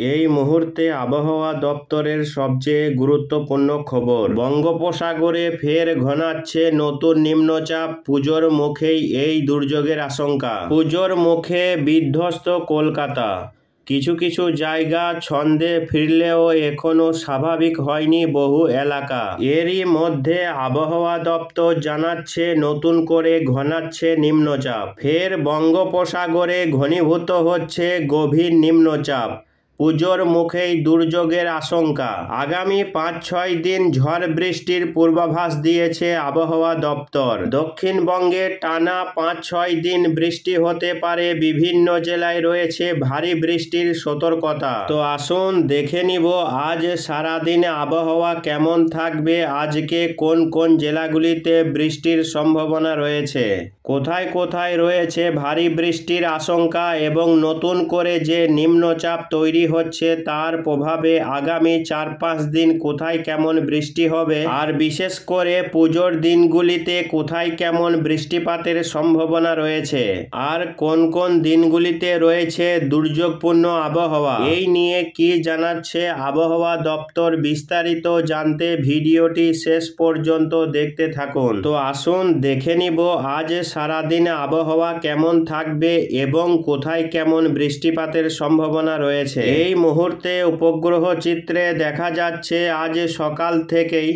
এই মুহূর্তে আবহাওয়া দপ্তরের সবচেয়ে গুরুত্বপূর্ণ খবর। বঙ্গোপসাগরে ফের ঘনাচ্ছে নতুন নিম্নচাপ। পুজোর মুখেই এই দুর্যোগের আশঙ্কা। পুজোর মুখে বিধ্বস্ত কলকাতা। কিছু কিছু জায়গা ছন্দে ফিরলেও এখনও স্বাভাবিক হয়নি বহু এলাকা। এরই মধ্যে আবহাওয়া দপ্তর জানাচ্ছে নতুন করে ঘনাচ্ছে নিম্নচাপ। ফের বঙ্গোপসাগরে ঘনীভূত হচ্ছে গভীর নিম্নচাপ। পুজোর মুখেই দুর্যোগের আশঙ্কা। আগামী ৫-৬ দিন ঝড় বৃষ্টির পূর্বাভাস দিয়েছে আবহাওয়া দপ্তর। দক্ষিণবঙ্গে টানা ৫-৬ দিন বৃষ্টি হতে পারে। বিভিন্ন জেলায় রয়েছে ভারী বৃষ্টির সতর্কতা। তো আসুন দেখে নিব আজ সারাদিন আবহাওয়া কেমন থাকবে। আজকে কোন কোন জেলাগুলিতে বৃষ্টির সম্ভাবনা রয়েছে, কোথায় কোথায় রয়েছে ভারী বৃষ্টির আশঙ্কা এবং নতুন করে যে নিম্নচাপ তৈরি হচ্ছে তার প্রভাবে আগামী ৪-৫ দিন কোথায় কেমন বৃষ্টি হবে, আর বিশেষ করে পুজোর দিনগুলিতে কোথায় কেমন বৃষ্টিপাতের সম্ভাবনা রয়েছে, আর কোন কোন দিনগুলিতে রয়েছে দুর্যোগপূর্ণ আবহাওয়া, এই নিয়ে কি জানাচ্ছে আবহাওয়া দপ্তর বিস্তারিত জানতে ভিডিওটি শেষ পর্যন্ত দেখতে থাকুন। তো আসুন দেখে নিব আজ সারাদিন আবহাওয়া কেমন থাকবে এবং কোথায় কেমন বৃষ্টিপাতের সম্ভাবনা রয়েছে। এই মুহূর্তে উপগ্রহ চিত্রে দেখা যাচ্ছে আজ সকাল থেকেই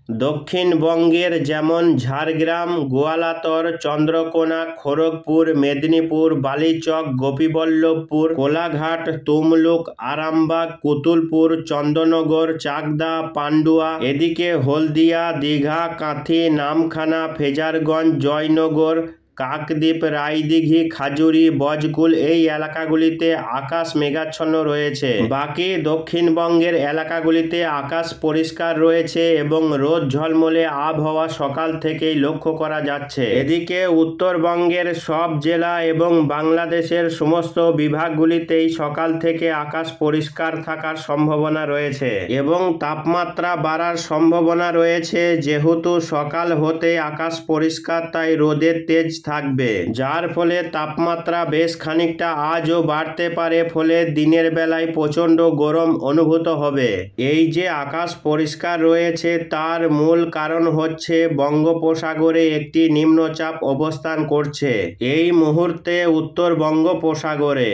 দক্ষিণবঙ্গের যেমন ঝাড়গ্রাম, গোয়ালাতর, চন্দ্রকোনা, খড়গপুর, মেদিনীপুর, বালিচক, গোপীবল্লভপুর, কোলাঘাট, তমলুক, আরামবাগ, কুতুলপুর, চন্দননগর, চাকদা, পান্ডুয়া, এদিকে হলদিয়া, দীঘা, কাঁথি, নামখানা, ফেজারগঞ্জ, জয়নগর, কাকদ্বীপ, রায়দিঘি, খাজুরি, বজকুল এই এলাকাগুলিতে আকাশ মেঘাচ্ছন্ন রয়েছে। বাকি দক্ষিণবঙ্গের এলাকাগুলিতে আকাশ পরিষ্কার রয়েছে এবং রোদ ঝলমলে আবহাওয়া সকাল থেকেই লক্ষ্য করা যাচ্ছে। এদিকে উত্তরবঙ্গের সব জেলা এবং বাংলাদেশের সমস্ত বিভাগগুলিতেই সকাল থেকে আকাশ পরিষ্কার থাকার সম্ভাবনা রয়েছে এবং তাপমাত্রা বাড়ার সম্ভাবনা রয়েছে। যেহেতু সকাল হতে আকাশ পরিষ্কার তাই রোদের তেজ থাকবে, যার ফলে তাপমাত্রা বেশ খানিকটা আজও বাড়তে পারে, ফলে দিনের বেলায় প্রচণ্ড গরম অনুভূত হবে। এই যে আকাশ পরিষ্কার রয়েছে তার মূল কারণ হচ্ছে বঙ্গোপসাগরে একটি নিম্নচাপ অবস্থান করছে এই মুহূর্তে উত্তর বঙ্গোপসাগরে।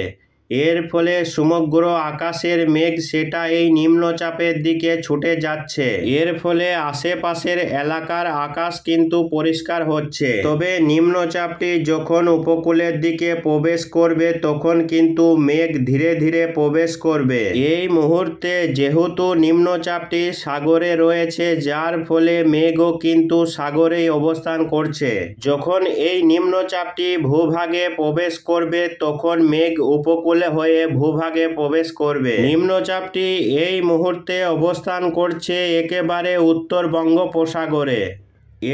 এর ফলে সমগ্র আকাশের মেঘ সেটা এই নিম্নচাপের দিকে ছুটে যাচ্ছে। এর ফলে আশেপাশের এলাকার আকাশ কিন্তু পরিষ্কার হচ্ছে। তবে নিম্নচাপটি যখন উপকূলের দিকে প্রবেশ করবে তখন কিন্তু মেঘ ধীরে ধীরে প্রবেশ করবে। এই মুহূর্তে যেহেতু নিম্নচাপটি সাগরে রয়েছে যার ফলে মেঘও কিন্তু সাগরেই অবস্থান করছে। যখন এই নিম্নচাপটি ভূভাগে প্রবেশ করবে তখন মেঘ উপকূলে হয়ে ভূভাগে প্রবেশ করবে। নিম্নচাপটি এই মুহূর্তে অবস্থান করছে একেবারে উত্তর বঙ্গোপসাগরে।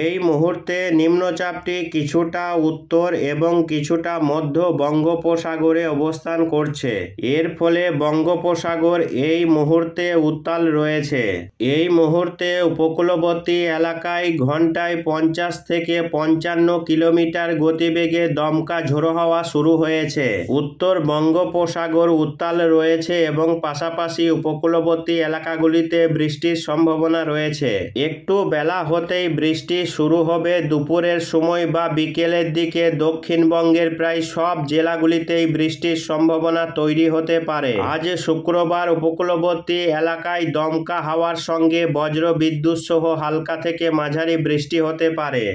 এই মুহূর্তে নিম্নচাপটি কিছুটা উত্তর এবং কিছুটা মধ্য বঙ্গোপসাগরে অবস্থান করছে। এর ফলে বঙ্গোপসাগর এই মুহূর্তে উত্তাল রয়েছে। এই মুহূর্তে উপকূলবর্তী এলাকায় ঘন্টায় 50 থেকে 55 কিলোমিটার গতিবেগে দমকা ঝোড়ো হাওয়া শুরু হয়েছে। উত্তর বঙ্গোপসাগর উত্তাল রয়েছে এবং পাশাপাশি উপকূলবর্তী এলাকাগুলিতে বৃষ্টির সম্ভাবনা রয়েছে। একটু বেলা হতেই বৃষ্টি শুরু হবে দুপুরের সময় বা বিকেলের দিকে। দক্ষিণবঙ্গের প্রায় সব জেলাগুলিতেই বৃষ্টির সম্ভাবনা তৈরি হতে পারে। আজ শুক্রবার উপকূলবর্তী এলাকায় দমকা হাওয়ার সঙ্গে বজ্র বিদ্যুৎ সহ হালকা থেকে মাঝারি বৃষ্টি হতে পারে।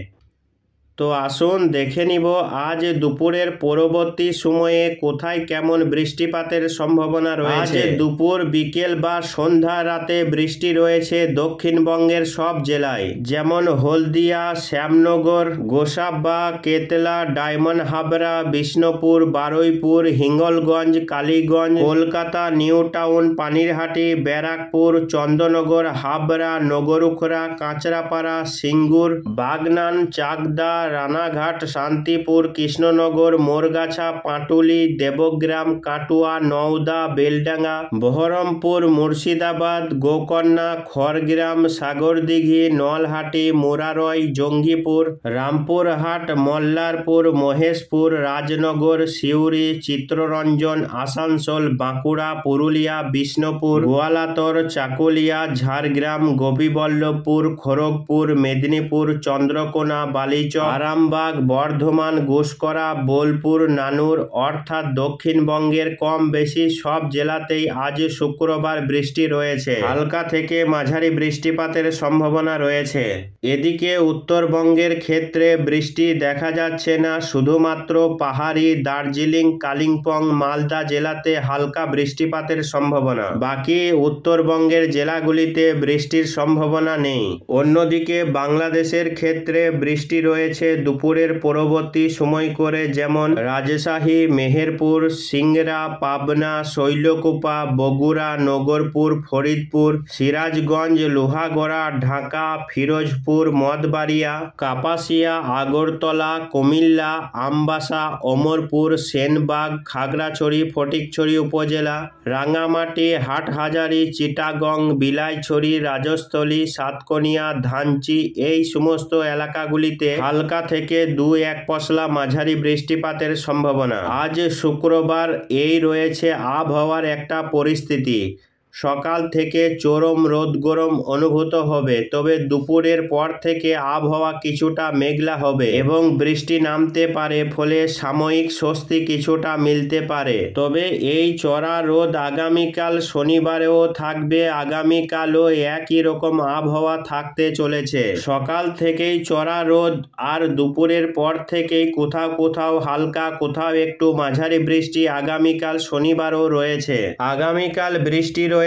তো আসুন দেখে নিব আজ দুপুরের পরবর্তী সময়ে কোথায় কেমন বৃষ্টিপাতের সম্ভাবনা রয়েছে। আজ দুপুর, বিকেল বা সন্ধ্যা রাতে বৃষ্টি রয়েছে দক্ষিণবঙ্গের সব জেলায়, যেমন হলদিয়া, শ্যামনগর, গোসাবা, কেতলা, ডায়মন্ড হাবড়া, বিষ্ণুপুর, বারুইপুর, হিঙ্গলগঞ্জ, কালীগঞ্জ, কলকাতা নিউ টাউন, পানিরহাটি, ব্যারাকপুর, চন্দননগর, হাবড়া, নগরুখরা, কাঁচরাপাড়া, সিঙ্গুর, বাগনান, চাকদা, রানাঘাট, শান্তিপুর, কৃষ্ণনগর, মোরগাছা, পাটুলি, দেবগ্রাম, কাটুয়া, নওদা, বেলডাঙ্গা, বহরমপুর, মুর্শিদাবাদ, গোকর্ণা, খড়গ্রাম, সাগরদিঘি, নলহাটি, মুরারই, জঙ্গিপুর, রামপুরহাট, মল্লারপুর, মহেশপুর, রাজনগর, সিউড়ি, চিত্তরঞ্জন, আসানসোল, বাঁকুড়া, পুরুলিয়া, বিষ্ণুপুর, গোয়ালাতর, চাকুলিয়া, ঝাড়গ্রাম, গোপীবল্লভপুর, খড়গপুর, মেদিনীপুর, চন্দ্রকোনা, বালিচক, আরামবাগ, বর্ধমান, গুসকরা, বোলপুর, নানুর অর্থাৎ দক্ষিণবঙ্গের কম বেশি সব জেলাতেই আজ শুক্রবার বৃষ্টি রয়েছে। হালকা থেকে মাঝারি বৃষ্টিপাতের সম্ভাবনা রয়েছে। এদিকে উত্তরবঙ্গের ক্ষেত্রে বৃষ্টি দেখা যাচ্ছে না, শুধুমাত্র পাহাড়ি দার্জিলিং, কালিম্পং, মালদা জেলাতে হালকা বৃষ্টিপাতের সম্ভাবনা। বাকি উত্তরবঙ্গের জেলাগুলিতে বৃষ্টির সম্ভাবনা নেই। অন্যদিকে বাংলাদেশের ক্ষেত্রে বৃষ্টি রয়েছে দুপুরের পরবর্তী সময় করে, যেমন রাজশাহী, মেহেরপুর, সিংড়া, পাবনা, শৈলকুপা, বগুড়া, নগরপুর, ফরিদপুর, সিরাজগঞ্জ, লোহাগড়া, ঢাকা, ফিরোজপুর, মঠবাড়িয়া, কাপাসিয়া, আগরতলা, কুমিল্লা, আমবাসা, অমরপুর, সেনবাগ, খাগড়াছড়ি, ফটিকছড়ি উপজেলা, রাঙ্গামাটি, হাটহাজারী, চিটাগং, বিলাইছড়ি, রাজস্থলী, সাতকনিয়া, ধানচি এই সমস্ত এলাকাগুলিতে হালকা থেকে 2-1 পশলা মাঝারি বৃষ্টিপাতের সম্ভাবনা। আজ শুক্রবার এই রয়েছে আবহাওয়ার একটা পরিস্থিতি। সকাল থেকে চরম রোদ গরম অনুভূত হবে, তবে দুপুরের পর থেকে আবহাওয়া কিছুটা মেঘলা হবে এবং বৃষ্টি নামতে পারে, ফলে সাময়িক স্বস্তি কিছুটা মিলতে পারে। তবে এই চড়া রোদ আগামীকাল শনিবারেও থাকবে। আগামীকালও একই রকম আবহাওয়া থাকতে চলেছে। সকাল থেকেই চড়া রোদ আর দুপুরের পর থেকেই কোথাও কোথাও হালকা, কোথাও একটু মাঝারি বৃষ্টি আগামীকাল শনিবারও রয়েছে। আগামীকাল বৃষ্টি রয়েছে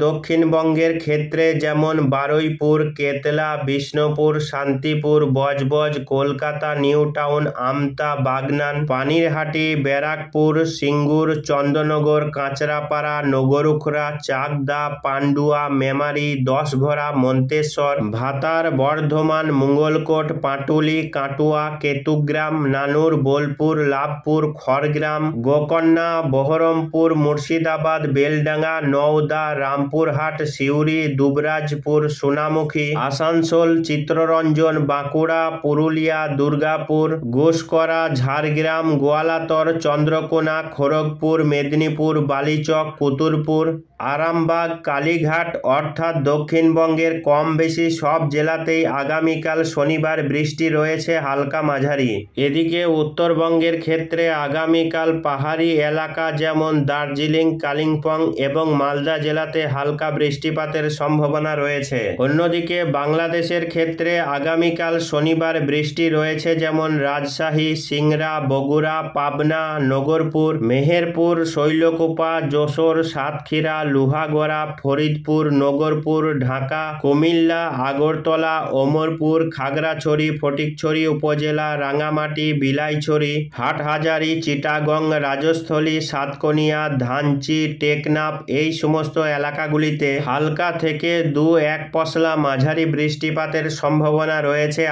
দক্ষিণবঙ্গের ক্ষেত্রে, যেমন বারুইপুর, কেতলা, বিষ্ণুপুর, শান্তিপুর, বজবজ, কলকাতা নিউ টাউন, আমতা, বাগনান, পানিরহাটি, ব্যারাকপুর, সিঙ্গুর, চন্দননগর, কাঁচরাপাড়া, নগরুখরা, চাকদা, পান্ডুয়া, মেমারি, 10ঘরা, মন্তেশ্বর, ভাতার, বর্ধমান, মঙ্গলকোট, পাটুলি, কাটুয়া, কেতুগ্রাম, নানুর, বোলপুর, লাভপুর, খড়গ্রাম, গোকর্ণা, বহরমপুর, মুর্শিদাবাদ, বেলডাঙ্গা, নওদা, রামপুরহাট, সিউড়ি, দুবরাজপুর, সোনামুখী, আসানসোল, চিত্তরঞ্জন, বাঁকুড়া, পুরুলিয়া, দুর্গাপুর, গুসকরা, ঝাড়গ্রাম, গোয়ালাতর, চন্দ্রকোনা, খড়গপুর, মেদিনীপুর, বালিচক, কুতুরপুর, আরামবাগ, কালীঘাট অর্থাৎ দক্ষিণবঙ্গের কম বেশি সব জেলাতেই আগামীকাল শনিবার বৃষ্টি রয়েছে হালকা মাঝারি। এদিকে উত্তরবঙ্গের ক্ষেত্রে আগামীকাল পাহাড়ি এলাকা যেমন দার্জিলিং, কালিম্পং এবং মালদা জেলাতে হালকা বৃষ্টিপাতের সম্ভাবনা রয়েছে। অন্যদিকে বাংলাদেশের ক্ষেত্রে আগামীকাল শনিবার বৃষ্টি রয়েছে যেমন রাজশাহী, সিংড়া, বগুড়া, পাবনা, নগরপুর, মেহেরপুর, শৈলকুপা, যশোর, সাতক্ষীরা, লোহাগড়া, ফরিদপুর, নগরপুর, ঢাকা, কুমিল্লা, আগরতলা, অমরপুর, খাগড়াছড়ি, ফটিকছড়ি উপজেলা, রাঙ্গামাটি, বিলাইছড়ি, হাটহাজারী, চিটাগং, রাজস্থলী, সাতকনিয়া, ধানচি, টেকনাফ এই সমস্ত এলাকাগুলিতে হালকা থেকে 2-1 পশলা মাঝারি বৃষ্টিপাতের সম্ভাবনা রয়েছে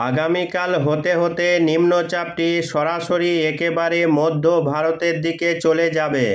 আগামীকাল হতে হতে নিম্নচাপটি সরাসরি একেবারে মধ্য ভারতের দিকে চলে যাবে।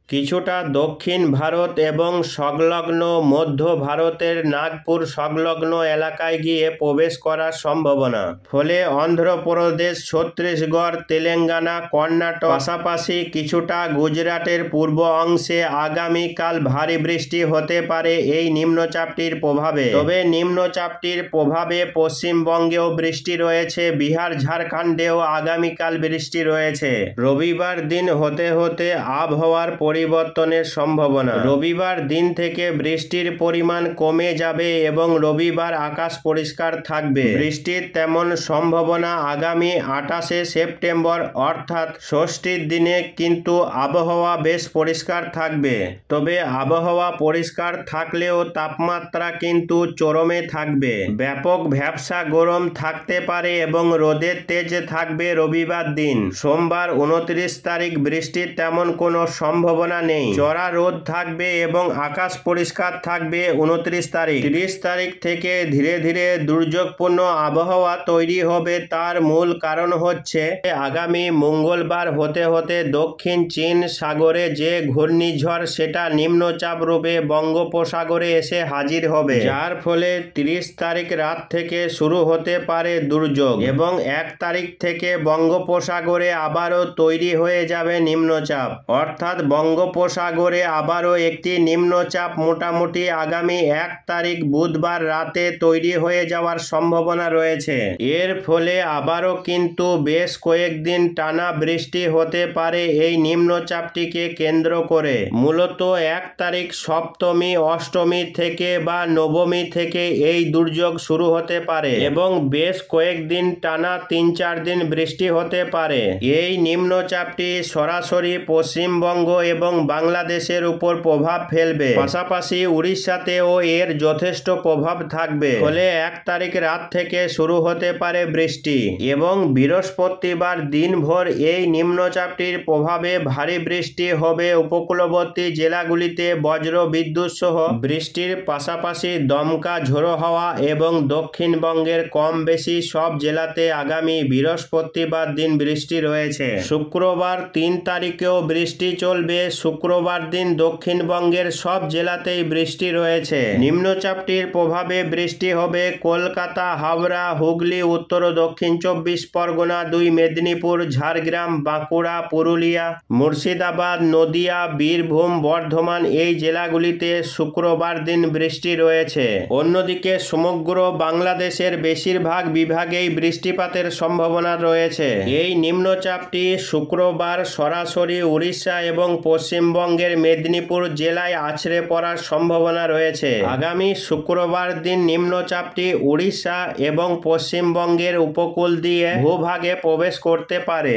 কিছুটা দক্ষিণ ভারত এবং সংলগ্ন মধ্য ভারতের নাগপুর সংলগ্ন এলাকায় গিয়ে প্রবেশ করার সম্ভাবনা। ফলে অন্ধ্রপ্রদেশ, ছত্তিশগড়, তেলেঙ্গানা, কর্ণাটক পাশাপাশি কিছুটা গুজরাটের পূর্ব অংশে আগামীকাল ভারী বৃষ্টি হতে পারে এই নিম্নচাপটির প্রভাবে। তবে নিম্নচাপটির প্রভাবে পশ্চিমবঙ্গেও বৃষ্টি রয়েছে, বিহার, ঝাড়খণ্ডেও আগামীকাল বৃষ্টি রয়েছে। রবিবার দিন হতে হতে আবহাওয়ার পরিবর্তনের সম্ভাবনা। রবিবার দিন থেকে বৃষ্টির পরিমাণ কমে যাবে এবং রবিবার আকাশ পরিষ্কার থাকবে। বৃষ্টির তেমন সম্ভাবনা আগামী 28শে সেপ্টেম্বর অর্থাৎ ষষ্ঠীর দিনে, কিন্তু আবহাওয়া বেশ পরিষ্কার থাকবে। তবে আবহাওয়া পরিষ্কার থাকলেও তাপমাত্রা কিন্তু চরমে থাকবে। ব্যাপক ভ্যাপসা গরম থাকতে পারে এবং রোদের তেজ থাকবে রবিবার দিন। সোমবার 29 তারিখ বৃষ্টির তেমন কোনো সম্ভাবনা সম্ভাবনা নেই। চড়া রোদ থাকবে এবং আকাশ পরিষ্কার থাকবে 29 তারিখ। 30 তারিখ থেকে ধীরে ধীরে দুর্যোগপূর্ণ আবহাওয়া তৈরি হবে। তার মূল কারণ হচ্ছে আগামী মঙ্গলবার হতে হতে দক্ষিণ চীন সাগরে যে ঘূর্ণিঝড় সেটা নিম্নচাপ রূপে বঙ্গোপসাগরে এসে হাজির হবে, যার ফলে 30 তারিখ রাত থেকে শুরু হতে পারে দুর্যোগ এবং 1 তারিখ থেকে বঙ্গোপসাগরে আবারও তৈরি হয়ে যাবে নিম্নচাপ। অর্থাৎ বঙ্গোপসাগরে আবারও একটি নিম্নচাপ মোটামুটি আগামী 1 তারিখ বুধবার রাতে তৈরি হয়ে যাওয়ার সম্ভাবনা রয়েছে। এর ফলে আবারও কিন্তু বেশ কয়েকদিন টানা বৃষ্টি হতে পারে এই নিম্নচাপটিকে কেন্দ্র করে। মূলত 1 তারিখ সপ্তমী অষ্টমী থেকে বা নবমী থেকে এই দুর্যোগ শুরু হতে পারে এবং বেশ কয়েকদিন টানা 3-4 দিন বৃষ্টি হতে পারে। এই নিম্নচাপটি সরাসরি পশ্চিমবঙ্গ এবং বাংলাদেশের উপর প্রভাব ফেলবে, পাশাপাশি উড়িষ্যাতেও এর যথেষ্ট প্রভাব থাকবে। ফলে 1 তারিখ রাত থেকে শুরু হতে পারে বৃষ্টি এবং বৃহস্পতিবার দিনভর এই নিম্নচাপটির প্রভাবে ভারী বৃষ্টি হবে। উপকূলবর্তী জেলাগুলিতে বজ্র বিদ্যুৎ সহ বৃষ্টির পাশাপাশি দমকা ঝোড়ো হাওয়া এবং দক্ষিণবঙ্গের কম বেশি সব জেলাতে আগামী বৃহস্পতিবার দিন বৃষ্টি রয়েছে। শুক্রবার 3 তারিখেও বৃষ্টি চলবে। শুক্রবার দিন দক্ষিণবঙ্গের সব জেলাতেই বৃষ্টি রয়েছে। নিম্নচাপটির প্রভাবে বৃষ্টি হবে কলকাতা, হাওড়া, হুগলি, উত্তর ও দক্ষিণ 24 পরগনা, 2 মেদিনীপুর, ঝাড়গ্রাম, বাঁকুড়া, পুরুলিয়া, মুর্শিদাবাদ, নদিয়া, বীরভূম, বর্ধমান এই জেলাগুলিতে শুক্রবার দিন বৃষ্টি রয়েছে। অন্যদিকে সমগ্র বাংলাদেশের বেশিরভাগ বিভাগেই বৃষ্টিপাতের সম্ভাবনা রয়েছে। এই নিম্নচাপটি শুক্রবার সরাসরি উড়িষ্যা এবং পশ্চিমবঙ্গের মেদিনীপুর জেলায় আছড়ে পড়ার সম্ভাবনা রয়েছে। আগামী শুক্রবার দিন নিম্নচাপটি উড়িষ্যা এবং পশ্চিমবঙ্গের উপকূল দিয়ে ভূভাগে প্রবেশ করতে পারে।